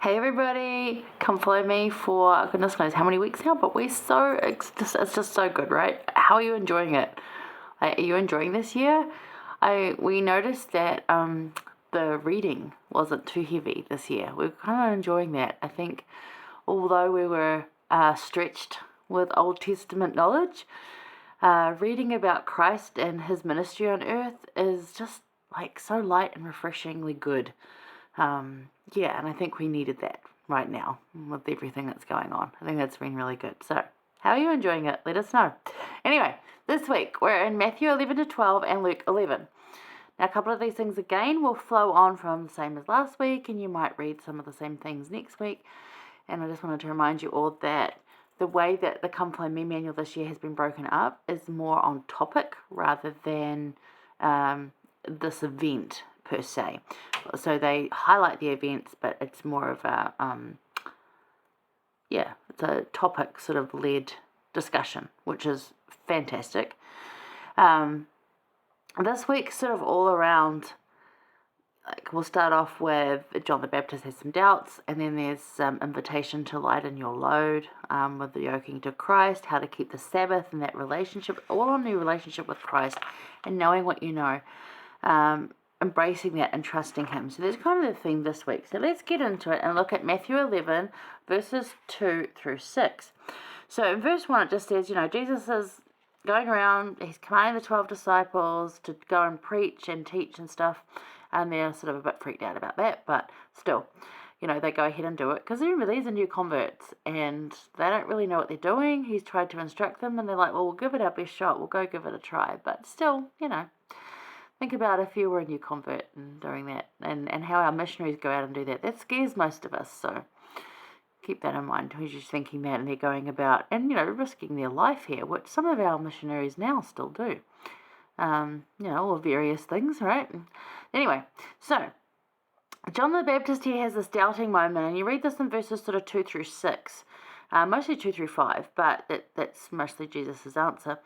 Hey everybody, come follow me for goodness knows how many weeks now, but it's just so good, right? How are you enjoying it? Are you enjoying this year? We noticed that the reading wasn't too heavy this year. We're kind of enjoying that. I think although we were stretched with Old Testament knowledge, reading about Christ and his ministry on earth is just like so light and refreshingly good. Yeah, and I think we needed that right now with everything that's going on. I think that's been really good. So, how are you enjoying it? Let us know. Anyway, this week we're in Matthew 11 to 12 and Luke 11. Now, a couple of these things again will flow on from the same as last week, and you might read some of the same things next week. And I just wanted to remind you all that the way that the Come Follow Me manual this year has been broken up is more on topic rather than this event per se. So they highlight the events, but it's more of a it's a topic sort of led discussion, which is fantastic. This week sort of all around, like we'll start off with John the Baptist has some doubts, and then there's some invitation to lighten your load with the yoking to Christ, how to keep the Sabbath and that relationship, all on your relationship with Christ and knowing what you know. Embracing that and trusting him. So that's kind of the theme this week. So let's get into it and look at Matthew 11, verses 2 through 6. So in verse 1, it just says, Jesus is going around, he's commanding the 12 disciples to go and preach and teach and stuff, and they're sort of a bit freaked out about that, but still, they go ahead and do it, because remember, these are new converts, and they don't really know what they're doing. He's tried to instruct them, and they're like, well, we'll give it our best shot, we'll go give it a try, but still, think about if you were a new convert and doing that, and how our missionaries go out and do that. That scares most of us, so keep that in mind. Who's just thinking that, and they're going about and, risking their life here, which some of our missionaries now still do. All various things, right? Anyway, so John the Baptist here has this doubting moment, and you read this in verses sort of 2 through 6, mostly 2 through 5, but that's mostly Jesus' answer.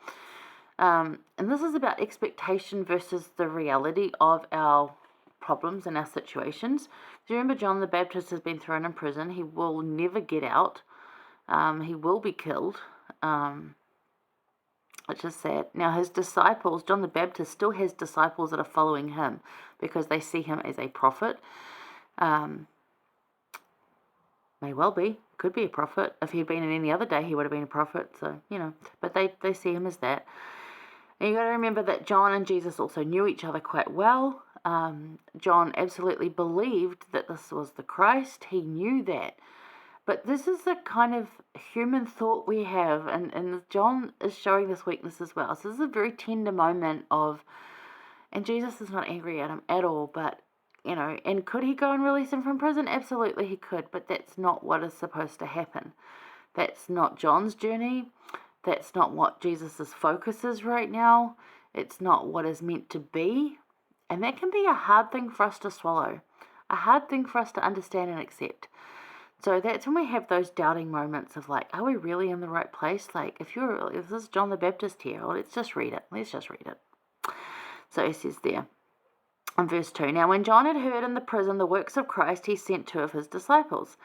And this is about expectation versus the reality of our problems and our situations. Do you remember John the Baptist has been thrown in prison? He will never get out. He will be killed, which is sad. Now his disciples, John the Baptist still has disciples that are following him because they see him as a prophet. May well be, could be a prophet. If he'd been in any other day, he would have been a prophet. So, but they see him as that. And you've got to remember that John and Jesus also knew each other quite well. John absolutely believed that this was the Christ. He knew that. But this is the kind of human thought we have, and John is showing this weakness as well. So this is a very tender moment and Jesus is not angry at him at all, but, and could he go and release him from prison? Absolutely he could, but that's not what is supposed to happen. That's not John's journey. That's not what Jesus' focus is right now. It's not what is meant to be. And that can be a hard thing for us to swallow, a hard thing for us to understand and accept. So that's when we have those doubting moments of like, are we really in the right place? Like, if this is John the Baptist here, well, let's just read it. So he says there in verse 2, now when John had heard in the prison the works of Christ, he sent 2 of his disciples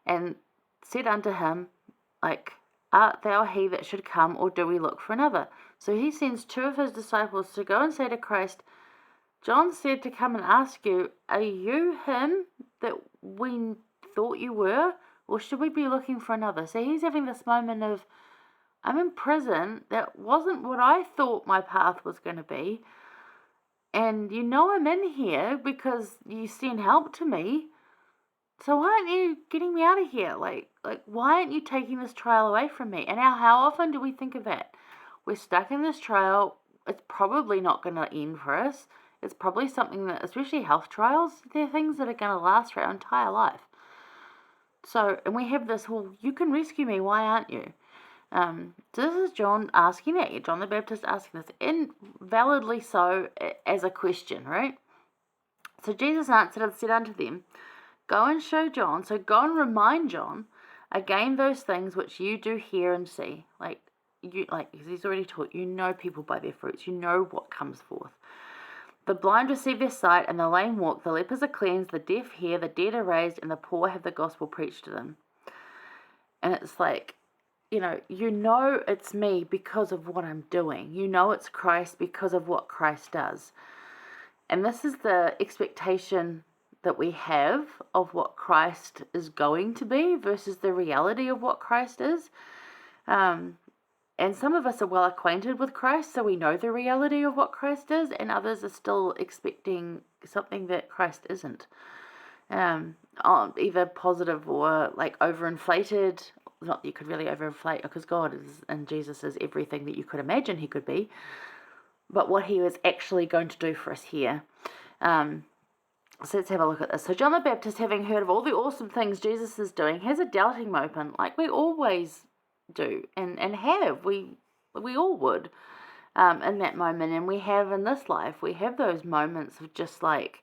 and said unto him, like, art thou he that should come, or do we look for another? So he sends 2 of his disciples to go and say to Christ, John said to come and ask you, are you him that we thought you were, or should we be looking for another? So he's having this moment of, I'm in prison, that wasn't what I thought my path was going to be, and I'm in here because you sent help to me. So why aren't you getting me out of here? Like, why aren't you taking this trial away from me? And how often do we think of that? We're stuck in this trial. It's probably not going to end for us. It's probably something that, especially health trials, they're things that are going to last for our entire life. So, and we have this, well, you can rescue me. Why aren't you? So this is John asking that. John the Baptist asking this, and validly so, as a question, right? So Jesus answered and said unto them, go and show John, so go and remind John again those things which you do hear and see. Because he's already taught, people by their fruits, what comes forth. The blind receive their sight, and the lame walk, the lepers are cleansed, the deaf hear, the dead are raised, and the poor have the gospel preached to them. And it's like, you know it's me because of what I'm doing. You know it's Christ because of what Christ does. And this is the expectation that we have of what Christ is going to be versus the reality of what Christ is. And some of us are well acquainted with Christ, so we know the reality of what Christ is, and others are still expecting something that Christ isn't. Either positive or like overinflated. Not that you could really overinflate, because God is and Jesus is everything that you could imagine he could be, but what he was actually going to do for us here. So let's have a look at this. So John the Baptist, having heard of all the awesome things Jesus is doing, has a doubting moment, like we always do and have. We all would in that moment, and we have in this life. We have those moments of just like,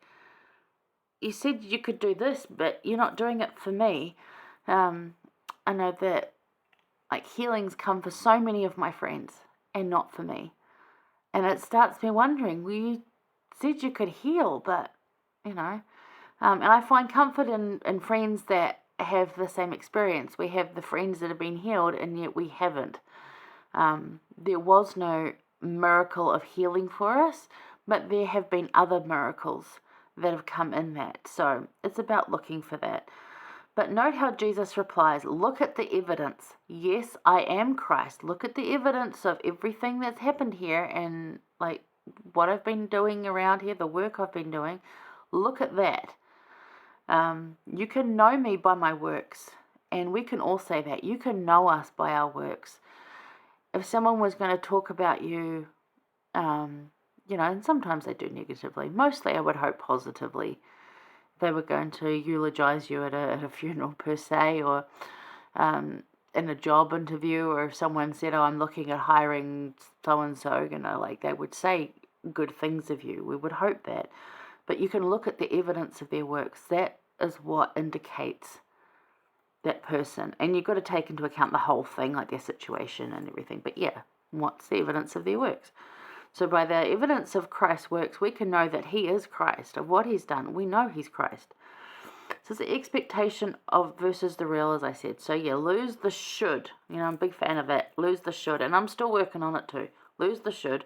you said you could do this, but you're not doing it for me. I know that like healings come for so many of my friends and not for me. And it starts me wondering, well, you said you could heal, but, and I find comfort in friends that have the same experience. We have the friends that have been healed, and yet we haven't. There was no miracle of healing for us, but there have been other miracles that have come in that. So it's about looking for that. But note how Jesus replies, look at the evidence. Yes, I am Christ. Look at the evidence of everything that's happened here and like what I've been doing around here, the work I've been doing. Look at that. You can know me by my works. And we can all say that. You can know us by our works. If someone was going to talk about you, and sometimes they do negatively. Mostly I would hope positively. They were going to eulogize you at a funeral per se, or in a job interview, or if someone said, I'm looking at hiring so-and-so, like they would say good things of you. We would hope that. But you can look at the evidence of their works. That is what indicates that person. And you've got to take into account the whole thing, like their situation and everything. But yeah, what's the evidence of their works? So by the evidence of Christ's works, we can know that he is Christ. Of what he's done, we know he's Christ. So it's the expectation of versus the real, as I said. So yeah, lose the should. I'm a big fan of that. Lose the should. And I'm still working on it too. Lose the should.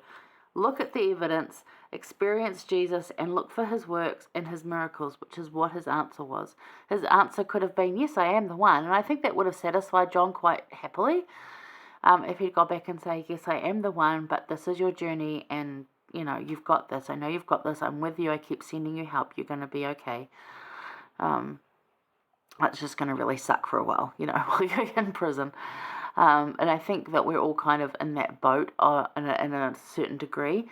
Look at the evidence. Experience Jesus and look for his works and his miracles, which is what his answer was. His answer could have been, yes, I am the one. And I think that would have satisfied John quite happily. If he'd go back and say, yes, I am the one, but this is your journey, and, you've got this. I know you've got this. I'm with you. I keep sending you help. You're going to be okay. It's just going to really suck for a while, while you're in prison. And I think that we're all kind of in that boat in a certain degree.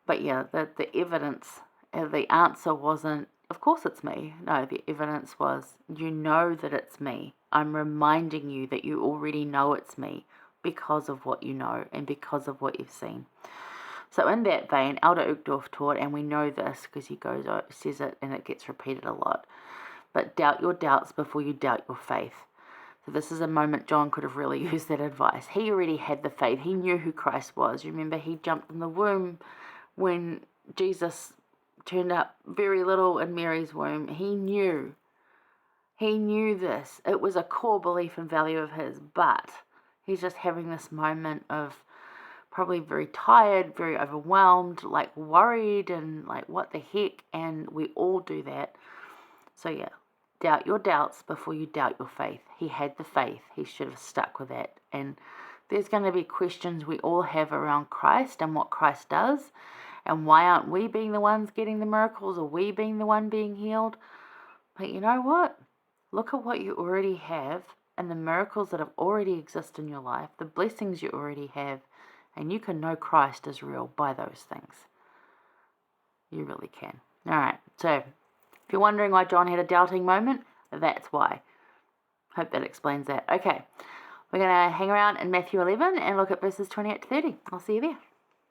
But yeah, the evidence, the answer wasn't, of course it's me. No, the evidence was, you know that it's me. I'm reminding you that you already know it's me, because of what you know and because of what you've seen. So in that vein, Elder Uchtdorf taught, and we know this because he says it and it gets repeated a lot, but doubt your doubts before you doubt your faith. So this is a moment John could have really used that advice. He already had the faith. He knew who Christ was. Remember, he jumped in the womb when Jesus turned up very little in Mary's womb. He knew this. It was a core belief and value of his, but he's just having this moment of probably very tired, very overwhelmed, like worried and like what the heck, and we all do that. So yeah, doubt your doubts before you doubt your faith. He had the faith. He should have stuck with that. And there's going to be questions we all have around Christ and what Christ does, and why aren't we being the ones getting the miracles, or we being the one being healed? But you know what? Look at what you already have and the miracles that have already existed in your life, the blessings you already have, and you can know Christ is real by those things. You really can. All right, so if you're wondering why John had a doubting moment, that's why. Hope that explains that. Okay, we're going to hang around in Matthew 11 and look at verses 28 to 30. I'll see you there.